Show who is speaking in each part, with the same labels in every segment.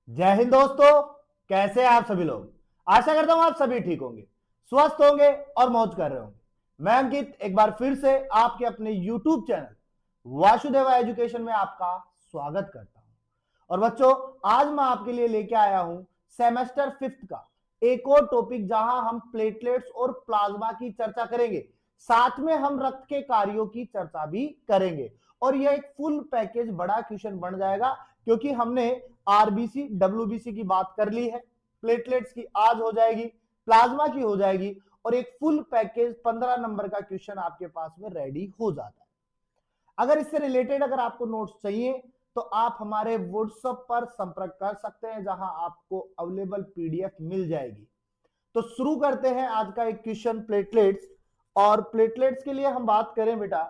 Speaker 1: जय हिंद दोस्तों। कैसे हैं आप सभी लोग। आशा करता हूं आप सभी ठीक होंगे, स्वस्थ होंगे और मौज कर रहे होंगे। मैं अंकित एक बार फिर से आपके अपने YouTube चैनल वासुदेवा एजुकेशन में आपका स्वागत करता हूं। और बच्चों, आज मैं आपके लिए लेके आया हूं सेमेस्टर 5th का एक और टॉपिक, जहां हम प्लेटलेट्स और प्लाज्मा की चर्चा करेंगे, साथ में हम रक्त के कार्यों की चर्चा भी करेंगे। और यह एक फुल पैकेज बड़ा क्वेश्चन बन जाएगा, क्योंकि हमने आरबीसी डब्ल्यूबीसी की बात कर ली है, प्लेटलेट्स की आज हो जाएगी, प्लाज्मा की हो जाएगी, और एक फुल पैकेज 15 नंबर का क्वेश्चन आपके पास में रेडी हो जाता है। अगर इससे रिलेटेड अगर आपको नोट्स चाहिए तो आप हमारे व्हाट्सएप पर संपर्क कर सकते हैं, जहां आपको अवेलेबल पीडीएफ मिल जाएगी। तो शुरू करते हैं आज का एक क्वेश्चन प्लेटलेट्स। और प्लेटलेट्स के लिए हम बात करें बेटा,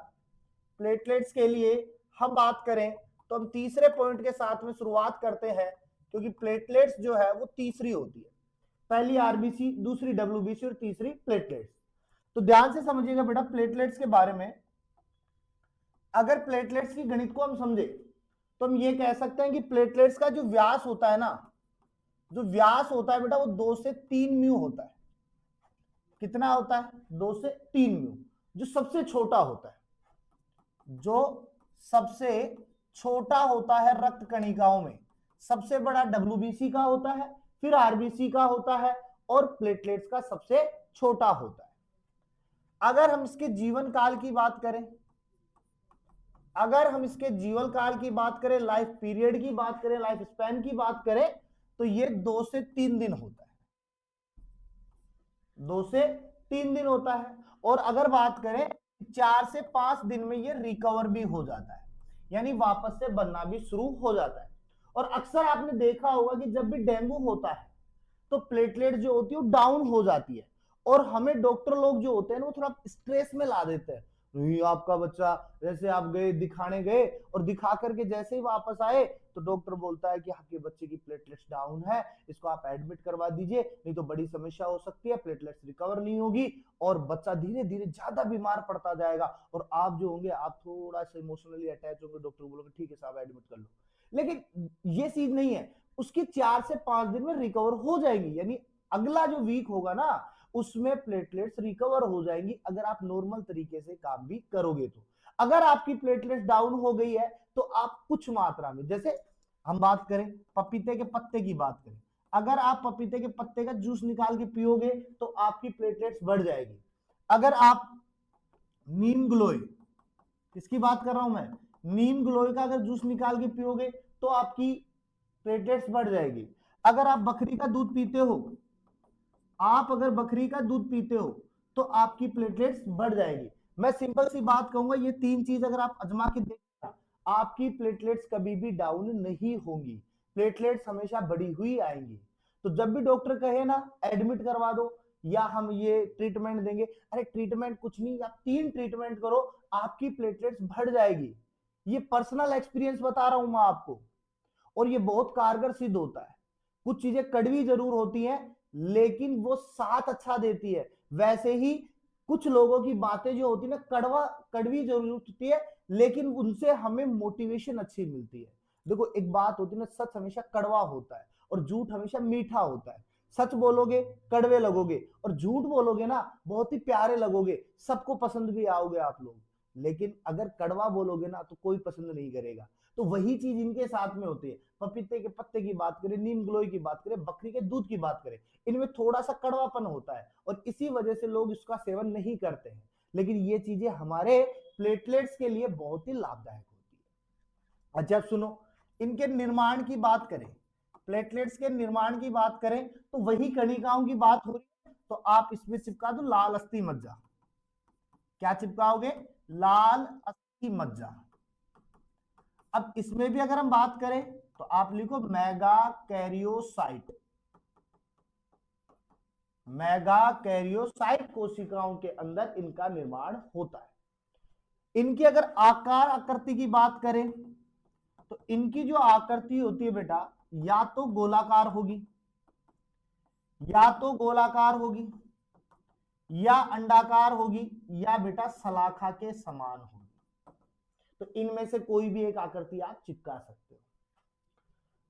Speaker 1: प्लेटलेट्स के लिए हम बात करें तो हम तीसरे पॉइंट के साथ में शुरुआत करते हैं, क्योंकि प्लेटलेट्स जो है वो तीसरी होती है। पहली आरबीसी, दूसरी डब्ल्यूबीसी और तीसरी प्लेटलेट्स। तो ध्यान से समझिएगा बेटा प्लेटलेट्स के बारे में। अगर प्लेटलेट्स की गणित को हम समझे तो हम ये कह सकते हैं कि प्लेटलेट्स का जो व्यास होता है ना, जो व्यास होता है बेटा वो 2 से 3 म्यू होता है। कितना होता है? 2 से 3 म्यू। जो सबसे छोटा होता है, जो सबसे छोटा होता है रक्त कणिकाओं में, सबसे बड़ा डब्ल्यूबीसी का होता है, फिर आरबीसी का होता है, और प्लेटलेट्स का सबसे छोटा होता है। अगर हम इसके जीवन काल की बात करें, अगर हम इसके जीवन काल की बात करें, लाइफ पीरियड की बात करें, लाइफ स्पैन की बात करें, तो ये 2 से 3 दिन होता है। 2 से 3 दिन होता है। और अगर बात करें 4 से 5 दिन में ये रिकवर भी हो जाता है, यानी वापस से बनना भी शुरू हो जाता है। और अक्सर आपने देखा होगा कि जब भी डेंगू होता है तो प्लेटलेट जो होती है वो डाउन हो जाती है, और हमें डॉक्टर लोग जो होते हैं ना वो थोड़ा स्ट्रेस में ला देते हैं। नहीं, आपका बच्चा, जैसे आप गए दिखाने गए और दिखा करके जैसे ही वापस आए तो डॉक्टर बोलता है कि आपके बच्चे की प्लेटलेट्स डाउन है, इसको आप एडमिट करवा दीजिए, नहीं तो बड़ी समस्या हो सकती है, प्लेटलेट्स रिकवर नहीं होगी और बच्चा धीरे धीरे ज्यादा बीमार पड़ता जाएगा। और आप जो होंगे, आप थोड़ा सा इमोशनली अटैच होंगे, डॉक्टर बोलोगे ठीक है साहब एडमिट कर लो। लेकिन ये चीज नहीं है, उसकी 4 से 5 दिन में रिकवर हो जाएगी, यानी अगला जो वीक होगा ना उसमें प्लेटलेट्स रिकवर हो जाएंगी, अगर आप नॉर्मल तरीके से काम भी करोगे तो। अगर आपकी प्लेटलेट्स डाउन हो गई है तो आप कुछ मात्रा में, जैसे हम बात करें पपीते के पत्ते की बात करें, अगर आप पपीते के पत्ते का जूस निकाल के पियोगे तो आपकी प्लेटलेट्स बढ़ जाएगी। अगर आप नीम ग्लोई, किसकी बात कर रहा हूं मैं, नीम ग्लोई का अगर जूस निकाल के पियोगे तो आपकी प्लेटलेट्स बढ़ जाएगी। अगर आप बकरी का दूध पीते हो, आप अगर बकरी का दूध पीते हो तो आपकी प्लेटलेट्स बढ़ जाएगी। मैं सिंपल सी बात कहूंगा, ये 3 चीज अगर आप अजमा के देखना, आपकी प्लेटलेट्स कभी भी डाउन नहीं होंगी, प्लेटलेट्स हमेशा बढ़ी हुई आएंगी। तो जब भी डॉक्टर कहे ना एडमिट करवा दो या हम ये ट्रीटमेंट देंगे, अरे ट्रीटमेंट कुछ नहीं, आप 3 ट्रीटमेंट करो, आपकी प्लेटलेट्स बढ़ जाएगी। ये पर्सनल एक्सपीरियंस बता रहा हूं मैं आपको, और ये बहुत कारगर सिद्ध होता है। कुछ चीजें कड़वी जरूर होती हैं, लेकिन वो साथ अच्छा देती है। वैसे ही कुछ लोगों की बातें जो होती है ना, कड़वी जरूर होती है, लेकिन उनसे हमें मोटिवेशन अच्छी मिलती है। देखो एक बात होती है ना, सच हमेशा कड़वा होता है और झूठ हमेशा मीठा होता है। सच बोलोगे कड़वे लगोगे, और झूठ बोलोगे ना बहुत ही प्यारे लगोगे, सबको पसंद भी आओगे आप लोग। लेकिन अगर कड़वा बोलोगे ना तो कोई पसंद नहीं करेगा। तो वही चीज इनके साथ में होती है। पपीते के पत्ते की बात करें, नीम गिलोय की बात करें, बकरी के दूध की बात करें, इनमें थोड़ा सा कड़वापन होता है और इसी वजह से लोग इसका सेवन नहीं करते हैं। लेकिन ये चीजें हमारे प्लेटलेट्स के लिए बहुत ही लाभदायक होती है। अच्छा सुनो, इनके निर्माण की बात करें, प्लेटलेट्स के निर्माण की बात करें तो वही कणिकाओं की बात हो रही है, तो आप इसमें चिपका दो लाल अस्थि मज्जा। क्या चिपकाओगे? लाल अस्थि मज्जा। अब इसमें भी अगर हम बात करें तो आप लिखो मेगा कैरियोसाइट। मेगा कैरियोसाइट कोशिकाओं के अंदर इनका निर्माण होता है। इनकी अगर आकार आकृति की बात करें तो इनकी जो आकृति होती है बेटा, या तो गोलाकार होगी, या तो गोलाकार होगी, या अंडाकार होगी, या बेटा सलाखा के समान होगी। तो इनमें से कोई भी एक आकृति आप चिपका सकते हो।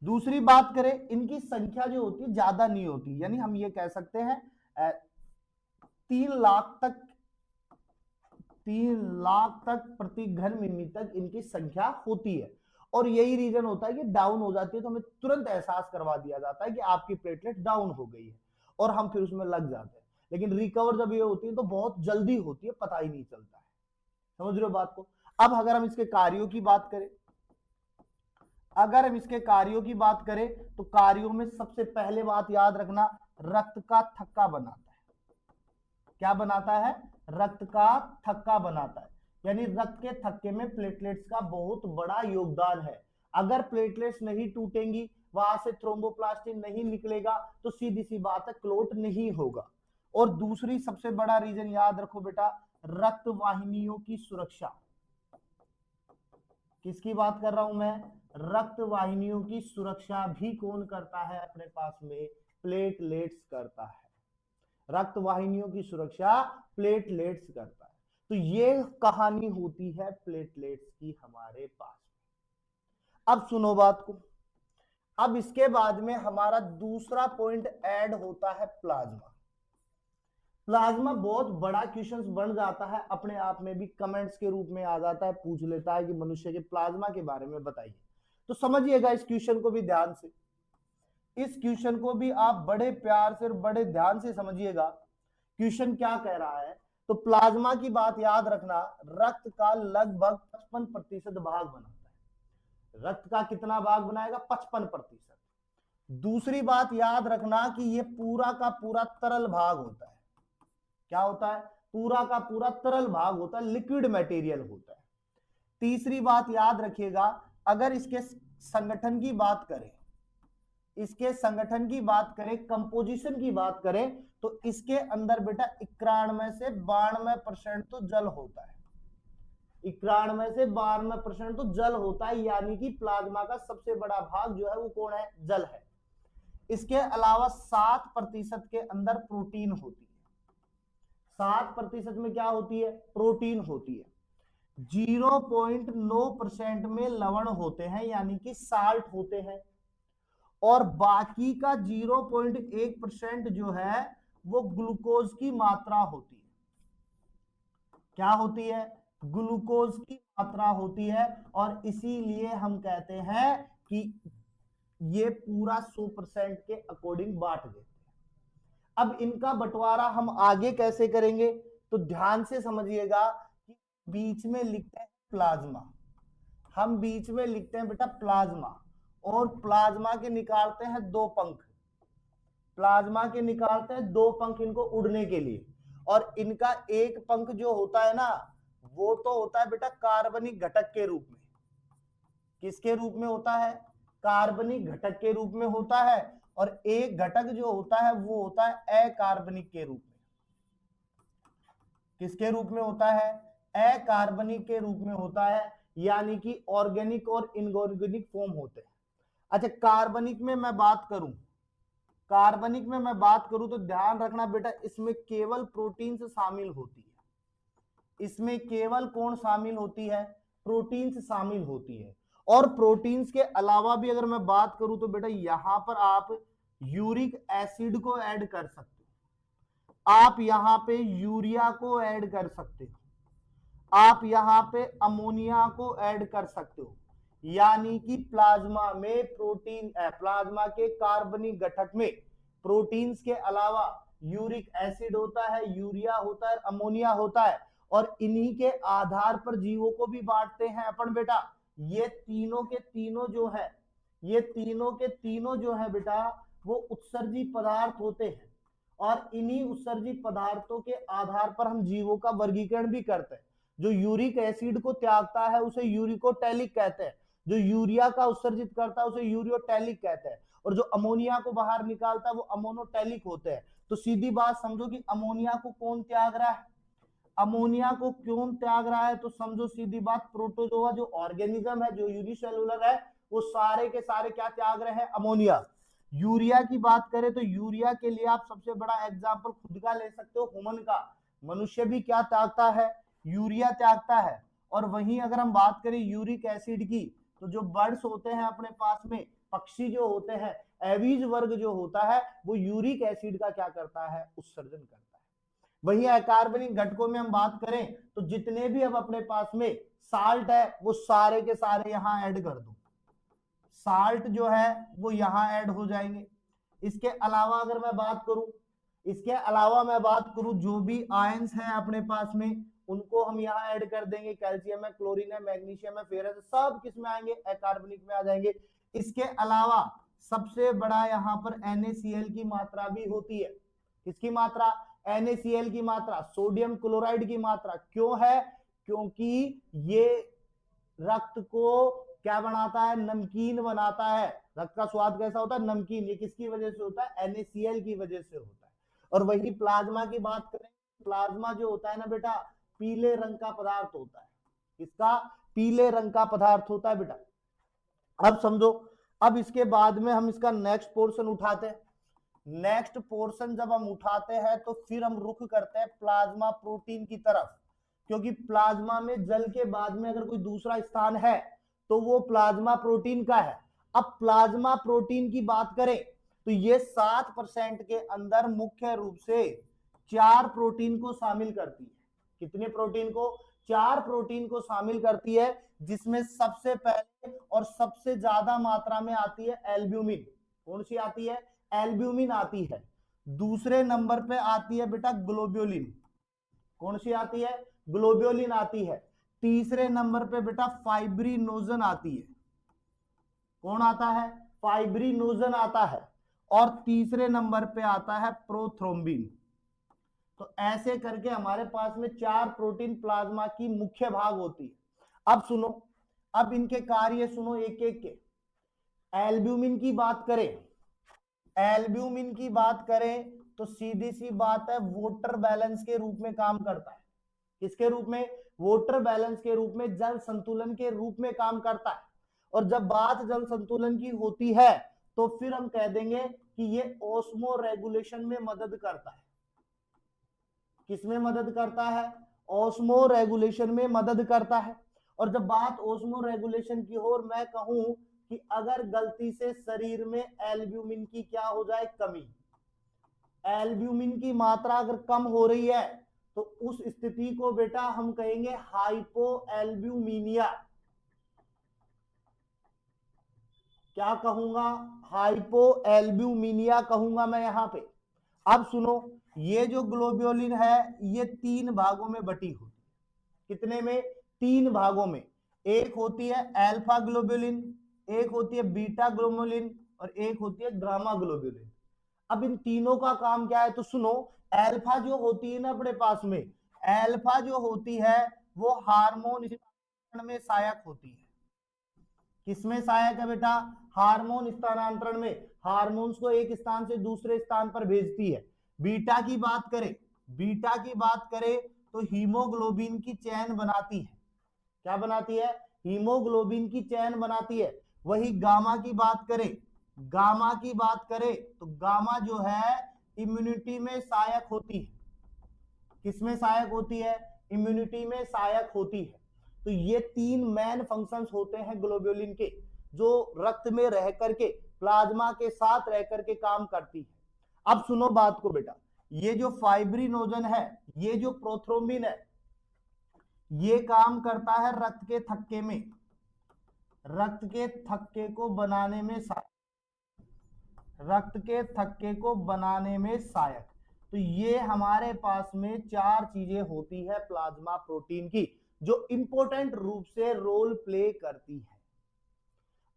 Speaker 1: दूसरी बात करें, इनकी संख्या जो होती है ज्यादा नहीं होती, यानी हम ये कह सकते हैं 3 लाख तक प्रति घन मिमी तक इनकी संख्या होती है। और यही रीजन होता है कि डाउन हो जाती है तो हमें तुरंत एहसास करवा दिया जाता है कि आपकी प्लेटलेट डाउन हो गई है और हम फिर उसमें लग जाते हैं। लेकिन रिकवर जब ये होती है तो बहुत जल्दी होती है, पता ही नहीं चलता है। समझ रहे हो बात को? अब अगर हम इसके कार्यों की बात करें, तो कार्यों में सबसे पहले बात याद रखना, रक्त का थक्का बनाता है। क्या बनाता है? रक्त का थक्का बनाता है। यानी रक्त के थक्के में प्लेटलेट्स का बहुत बड़ा योगदान है। अगर प्लेटलेट्स नहीं टूटेंगी, वहां से थ्रोम्बोप्लास्टिन नहीं निकलेगा, तो सीधी सी बात है क्लोट नहीं होगा। और दूसरी सबसे बड़ा रीजन याद रखो बेटा, रक्त वाहिनियों की सुरक्षा। किसकी बात कर रहा हूं मैं? रक्त वाहिनियों की सुरक्षा भी कौन करता है अपने पास में? प्लेटलेट्स करता है। रक्त वाहिनियों की सुरक्षा प्लेटलेट्स करता है। तो ये कहानी होती है प्लेटलेट्स की हमारे पास। अब सुनो बात को, अब इसके बाद में हमारा दूसरा पॉइंट ऐड होता है प्लाज्मा। प्लाज्मा बहुत बड़ा क्वेश्चंस बन जाता है अपने आप में भी, कमेंट्स के रूप में आ जाता है, पूछ लेता है कि मनुष्य के प्लाज्मा के बारे में बताइए। तो समझिएगा इस क्वेश्चन को भी ध्यान से, इस क्वेश्चन को भी आप बड़े प्यार से और बड़े ध्यान से समझिएगा। क्वेश्चन क्या कह रहा है? तो प्लाज्मा की बात याद रखना, रक्त का लगभग 55% भाग बनाता है। रक्त का कितना भाग बनाएगा? 55%। दूसरी बात याद रखना कि ये पूरा का पूरा तरल भाग होता है। क्या होता है? पूरा का पूरा तरल भाग होता है, लिक्विड मटेरियल होता है। तीसरी बात याद रखिएगा, अगर इसके संगठन की बात करें, कंपोजिशन की बात करें, तो इसके अंदर बेटा 91 से 92% तो जल होता है। 91 से 92% तो जल होता है, यानी कि प्लाज्मा का सबसे बड़ा भाग जो है वो कौन है? जल है। इसके अलावा 7% के अंदर प्रोटीन होती है। 7% में क्या होती है? प्रोटीन होती है। 0.9% में लवण होते हैं, यानी कि साल्ट होते हैं। और बाकी का 0.1% जो है वो ग्लूकोज की मात्रा होती है। क्या होती है? ग्लूकोज की मात्रा होती है। और इसीलिए हम कहते हैं कि ये पूरा 100% के अकॉर्डिंग बांट देते हैं। अब इनका बंटवारा हम आगे कैसे करेंगे? तो ध्यान से समझिएगा कि बीच में लिखते हैं प्लाज्मा, हम बीच में लिखते हैं बेटा प्लाज्मा, और प्लाज्मा के निकालते हैं 2 पंख। प्लाज्मा के निकालते हैं 2 पंख इनको उड़ने के लिए। और इनका एक पंख जो होता है ना, वो तो होता है बेटा कार्बनिक घटक के रूप में। किसके रूप में होता है? कार्बनिक घटक के रूप में होता है। और एक घटक जो होता है वो होता है अकार्बनिक के रूप में। किसके रूप में होता है? अकार्बनिक के रूप में होता है, यानी कि ऑर्गेनिक और इनऑर्गेनिक फॉर्म होते हैं। अच्छा, कार्बनिक में मैं बात करूं तो ध्यान रखना बेटा, इसमें केवल प्रोटीन्स शामिल होती है। इसमें केवल कौन शामिल होती है? प्रोटीन्स शामिल होती है। और प्रोटीन्स के अलावा भी अगर मैं बात करूं तो बेटा यहां पर आप यूरिक एसिड को ऐड कर सकते हो, आप यहां पे यूरिया को ऐड कर सकते हो, आप यहां पे अमोनिया को ऐड कर सकते हो। यानी कि प्लाज्मा में प्लाज्मा के कार्बनिक घटक में प्रोटीन्स के अलावा यूरिक एसिड होता है, यूरिया होता है, अमोनिया होता है। और इन्हीं के आधार पर जीवों को भी बांटते हैं अपन बेटा। ये तीनों के तीनों जो है बेटा वो उत्सर्जी पदार्थ होते हैं। और इन्हीं उत्सर्जी पदार्थों के आधार पर हम जीवों का वर्गीकरण भी करते हैं। जो यूरिक एसिड को त्यागता है उसे यूरिकोटैलिक कहते हैं, जो यूरिया का उत्सर्जित करता है उसे यूरियोटैलिक कहते हैं, और जो अमोनिया को बाहर निकालता है वो अमोनोटैलिक होते हैं। तो सीधी बात समझो कि अमोनिया को कौन त्याग रहा है? अमोनिया को क्यों त्याग रहा है? तो समझो सीधी बात, प्रोटोजोआ जो ऑर्गेनिज्म है, जो यूनिसेलुलर है, वो सारे के सारे क्या त्याग रहे हैं? अमोनिया। यूरिया की बात करें तो यूरिया के लिए आप सबसे बड़ा एग्जाम्पल खुद का ले सकते हो, ह्यूमन का। मनुष्य भी क्या त्यागता है? यूरिया त्यागता है। और वहीं अगर हम बात करें यूरिक एसिड की, तो जो बर्ड्स होते हैं अपने पास में, पक्षी जो होते हैं, एवीज वर्ग जो होता है, वो यूरिक एसिड का क्या करता है, उत्सर्जन करता है। वही अकार्बनिक घटकों में हम बात करें तो जितने भी अब अपने पास में साल्ट है वो सारे के सारे यहां ऐड कर दो, साल्ट जो है वो यहां ऐड हो जाएंगे। इसके अलावा अगर मैं बात करूं, इसके अलावा मैं बात करूं जो भी आयंस है अपने पास में उनको हम यहाँ ऐड कर देंगे, कैल्शियम है, क्लोरीन है, मैग्नीशियम है, फेरस है, सब किस में आएंगे, अकार्बनिक में आ जाएंगे। इसके अलावा सबसे बड़ा यहाँ पर NaCl की मात्रा भी होती है। किसकी मात्रा, NaCl की मात्रा, सोडियम क्लोराइड की मात्रा। क्यों है, क्योंकि ये रक्त को क्या बनाता है, नमकीन बनाता है। रक्त का स्वाद कैसा होता है, नमकीन। ये किसकी वजह से होता है, NaCl की वजह से होता है। और वही प्लाज्मा की बात करें, प्लाज्मा जो होता है ना बेटा, पीले रंग का पदार्थ होता है। किसका, पीले रंग का पदार्थ होता है बेटा। अब समझो, अब इसके बाद में हम इसका नेक्स्ट पोर्शन उठाते हैं। नेक्स्ट पोर्शन जब हम उठाते हैं तो फिर हम रुख करते हैं प्लाज्मा प्रोटीन की तरफ, क्योंकि प्लाज्मा में जल के बाद में अगर कोई दूसरा स्थान है तो वो प्लाज्मा प्रोटीन का है। अब प्लाज्मा प्रोटीन की बात करें तो ये 7% के अंदर मुख्य रूप से 4 प्रोटीन को शामिल करती है। कितने प्रोटीन को, 4 प्रोटीन को शामिल करती है, जिसमें सबसे पहले और सबसे ज्यादा मात्रा में आती है एल्ब्यूमिन। कौन सी आती है, एल्ब्यूमिन आती है। दूसरे नंबर पे आती है बेटा ग्लोब्यूलिन। कौन सी आती है, ग्लोब्यूलिन आती है। तीसरे नंबर पे बेटा फाइब्रिनोजन आती है। कौन आता है, फाइब्रिनोजन आता है। और तीसरे नंबर पे आता है प्रोथ्रोम्बिन। तो ऐसे करके हमारे पास में 4 प्रोटीन प्लाज्मा की मुख्य भाग होती है। अब सुनो, अब इनके कार्य सुनो एक एक के। एल्ब्यूमिन की बात करें, एल्ब्यूमिन की बात करें तो सीधी सी बात है, वोटर बैलेंस के रूप में काम करता है। किसके रूप में, वोटर बैलेंस के रूप में, जल संतुलन के रूप में काम करता है। और जब बात जल संतुलन की होती है तो फिर हम कह देंगे कि ये ऑस्मो रेगुलेशन में मदद करता है। किसमें मदद करता है, ऑस्मो रेगुलेशन में मदद करता है। और जब बात ऑस्मो रेगुलेशन की हो और मैं कहूं कि अगर गलती से शरीर में एल्ब्यूमिन की क्या हो जाए, कमी, एल्ब्यूमिन की मात्रा अगर कम हो रही है तो उस स्थिति को बेटा हम कहेंगे हाइपोएल्ब्यूमिनिया। क्या कहूंगा, हाइपोएल्ब्यूमिनिया कहूंगा मैं यहां पे। अब सुनो, ये जो ग्लोब्यूलिन है ये 3 भागों में बटी होती है। कितने में, 3 भागों में। एक होती है अल्फा ग्लोब्यूलिन, एक होती है बीटा ग्लोब्यूलिन और एक होती है गामा ग्लोब्यूलिन। अब इन तीनों का काम क्या है, तो सुनो, अल्फा जो होती है ना अपने पास में, अल्फा जो होती है वो हार्मोन में सहायक होती है। किसमें सहायक है बेटा, हार्मोन स्थानांतरण में, हार्मोन्स को एक स्थान से दूसरे स्थान पर भेजती है। बीटा की बात करें, बीटा की बात करें तो हीमोग्लोबिन की चैन बनाती है। क्या बनाती है, हीमोग्लोबिन की चैन बनाती है। वही गामा की बात करें, गामा की बात करें तो गामा जो है इम्यूनिटी में सहायक होती है। किसमें सहायक होती है, इम्यूनिटी में सहायक होती है। तो ये 3 मेन फंक्शंस होते हैं ग्लोब्यूलिन के, जो रक्त में रह करके प्लाज्मा के साथ रह करके काम करती है। अब सुनो बात को बेटा, ये जो फाइब्रिनोजन है, ये जो प्रोथ्रोम्बिन है, ये काम करता है रक्त के थक्के में, रक्त के थक्के को बनाने में, रक्त के थक्के को बनाने में सहायक। तो ये हमारे पास में 4 चीजें होती है प्लाज्मा प्रोटीन की, जो इंपॉर्टेंट रूप से रोल प्ले करती है।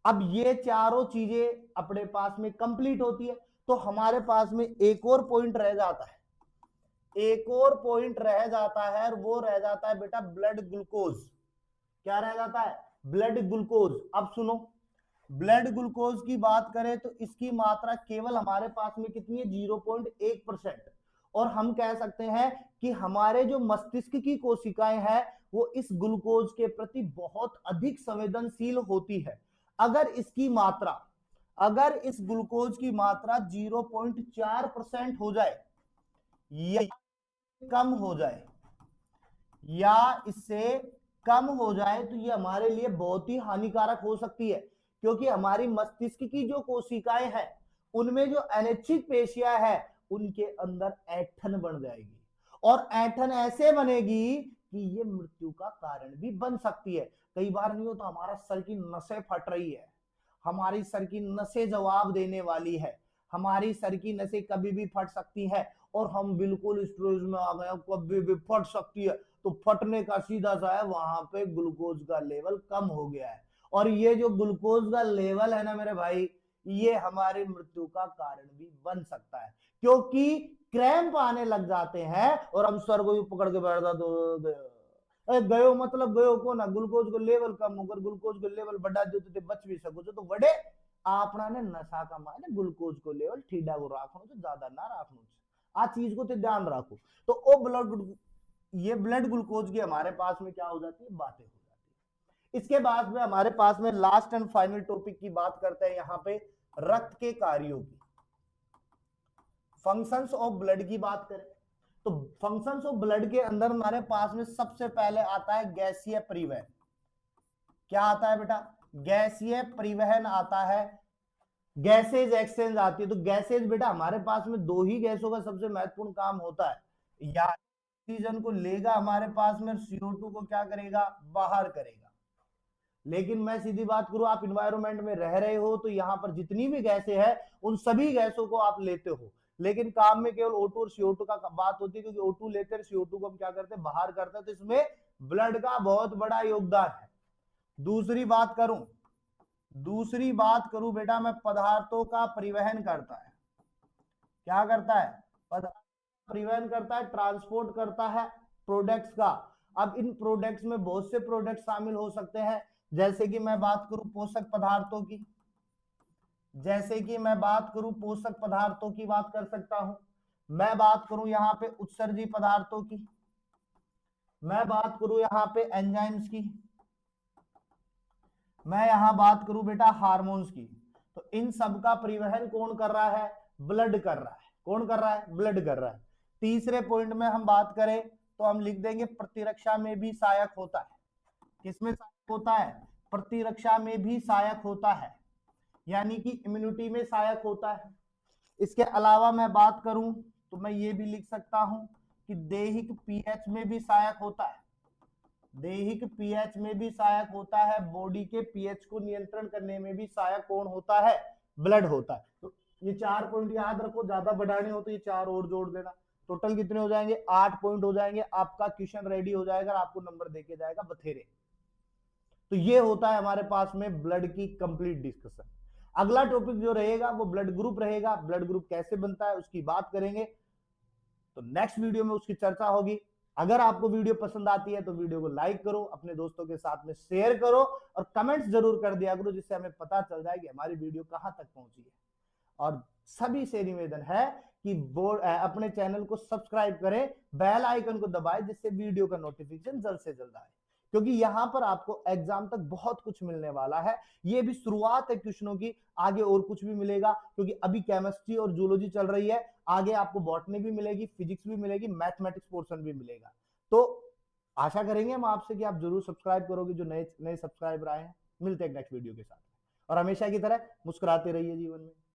Speaker 1: अब ये चारों चीजें अपने पास में कंप्लीट होती है तो हमारे पास में एक और पॉइंट रह जाता है, एक और पॉइंट रह जाता है, और वो रह जाता है बेटा ब्लड ग्लूकोज। क्या रह जाता है, ब्लड ग्लूकोज। अब सुनो, ब्लड ग्लूकोज की बात करें तो इसकी मात्रा केवल हमारे पास में कितनी है, 0.1%। और हम कह सकते हैं कि हमारे जो मस्तिष्क की कोशिकाएं हैं वो इस ग्लूकोज के प्रति बहुत अधिक संवेदनशील होती है। अगर इसकी मात्रा, अगर इस ग्लूकोज की मात्रा 0.4% हो जाए या कम हो जाए, या इससे कम हो जाए तो ये हमारे लिए बहुत ही हानिकारक हो सकती है। क्योंकि हमारी मस्तिष्क की जो कोशिकाएं हैं उनमें जो अनिच्छित पेशियां है उनके अंदर ऐंठन बन जाएगी, और ऐंठन ऐसे बनेगी कि ये मृत्यु का कारण भी बन सकती है। कई बार नहीं होता, हमारा सर की नसें फट रही है, हमारी सर की नसें जवाब देने वाली है, हमारी सर की नसें कभी भी फट सकती है, और हम बिल्कुल स्ट्रेस में आ गए, कभी भी फट सकती है। तो फटने का सीधा सा है, वहां पे ग्लूकोज का लेवल कम हो गया है, और ये जो ग्लूकोज का लेवल है ना मेरे भाई, ये हमारी मृत्यु का कारण भी बन सकता है, क्योंकि क्रैम्प आने लग जाते हैं और हम सर को पकड़ के बैठता तो गयो मतलब गयो को ना, ग्लूकोज को लेवल कम होकर ग्लूकोज को लेवल बढ़ा दो तो बच भी सको तो वडे आपना ने नशा का माने ग्लूकोज को लेवल ठीडा को राखनो तो ज्यादा ना राखनो। आ चीज को तो ध्यान रखो। तो ओ ब्लड, ये ब्लड ग्लूकोज की हमारे पास में क्या हो जाती है, बातें हो जाती है। इसके बाद में हमारे पास में लास्ट एंड फाइनल टॉपिक की बात करते हैं यहाँ पे, रक्त के कार्यों की, फंक्शंस ऑफ ब्लड की बात करें तो फंक्शंस ऑफ ब्लड के अंदर हमारे पास में सबसे पहले आता है गैसीय परिवहन। क्या आता है बेटा, गैसीय परिवहन आता है, गैसेज एक्सचेंज आती है। तो गैसेज बेटा हमारे पास में दो ही गैसों का सबसे महत्वपूर्ण काम होता है, या ऑक्सीजन को लेगा हमारे पास में, CO2 को क्या करेगा, बाहर करेगा। लेकिन मैं सीधी बात करूं, आप इन्वायरमेंट में रह रहे हो तो यहां पर जितनी भी गैसें हैं उन सभी गैसों को आप लेते हो, लेकिन काम में केवल O2 और CO2 का बात होती है, क्योंकि O2 लेते हैं, CO2 को हम क्या करते हैं, बाहर करते हैं। तो इसमें ब्लड का बहुत बड़ा योगदान है। दूसरी बात करूं बेटा मैं, पदार्थों का परिवहन करता है। क्या करता है, पदार्थ परिवहन करता है, ट्रांसपोर्ट करता है प्रोडक्ट्स का। अब इन प्रोडक्ट्स में बहुत से प्रोडक्ट शामिल हो सकते हैं, जैसे कि मैं बात करूं पोषक पदार्थों की, बात कर सकता हूं। मैं बात करूं यहां पे उत्सर्जी पदार्थों की, मैं बात करूं यहां पे एंजाइम्स की, मैं यहां बात करूं बेटा हार्मोन्स की। तो इन सब का परिवहन कौन कर रहा है, ब्लड कर रहा है। कौन कर रहा है, ब्लड कर रहा है। तीसरे पॉइंट में हम बात करें तो हम लिख देंगे प्रतिरक्षा में भी सहायक होता है। किसमें सहायक होता है, प्रतिरक्षा में भी सहायक होता है, यानी कि इम्यूनिटी में सहायक होता है। इसके अलावा मैं बात करूं तो मैं ये भी लिख सकता हूं कि दैहिक पीएच में भी सहायक होता है, दैहिक पीएच में भी सहायक होता है। बॉडी के पीएच को नियंत्रण करने में भी सहायक कौन होता है, ब्लड होता है। तो ये 4 पॉइंट याद रखो, ज्यादा बढ़ाने हो तो ये 4 और जोड़ देना। टोटल कितने हो जाएंगे, 8 पॉइंट हो जाएंगे। आपका क्वेश्चन रेडी हो जाएगा, आपको नंबर देके जाएगा बथेरे। तो ये होता है हमारे पास में ब्लड की कंप्लीट डिस्कशन। अगला टॉपिक जो रहेगा वो ब्लड ग्रुप रहेगा, ब्लड ग्रुप कैसे बनता है उसकी बात करेंगे। तो नेक्स्ट वीडियो में उसकी चर्चा होगी। अगर आपको वीडियो पसंद आती है तो वीडियो को लाइक करो, अपने दोस्तों के साथ में शेयर करो, और कमेंट्स जरूर कर दिया करो, जिससे हमें पता चल जाए कि हमारी वीडियो कहां तक पहुंची है। और सभी से निवेदन है कि अपने चैनल को सब्सक्राइब करें, बेल आइकन को दबाएं, जिससे वीडियो का नोटिफिकेशन जल्द से जल्द आए, क्योंकि यहां पर आपको एग्जाम तक बहुत कुछ मिलने वाला है। ये भी शुरुआत है क्वेश्चनों की, आगे और कुछ भी मिलेगा, क्योंकि अभी केमिस्ट्री और जूलॉजी चल रही है, आगे आपको बॉटनी भी मिलेगी, फिजिक्स भी मिलेगी, मैथमेटिक्स पोर्शन भी मिलेगा। तो आशा करेंगे हम आपसे कि आप जरूर सब्सक्राइब करोगे, जो नए नए सब्सक्राइबर आए हैं। मिलते हैं नेक्स्ट वीडियो के साथ, और हमेशा की तरह मुस्कुराते रहिए जीवन में।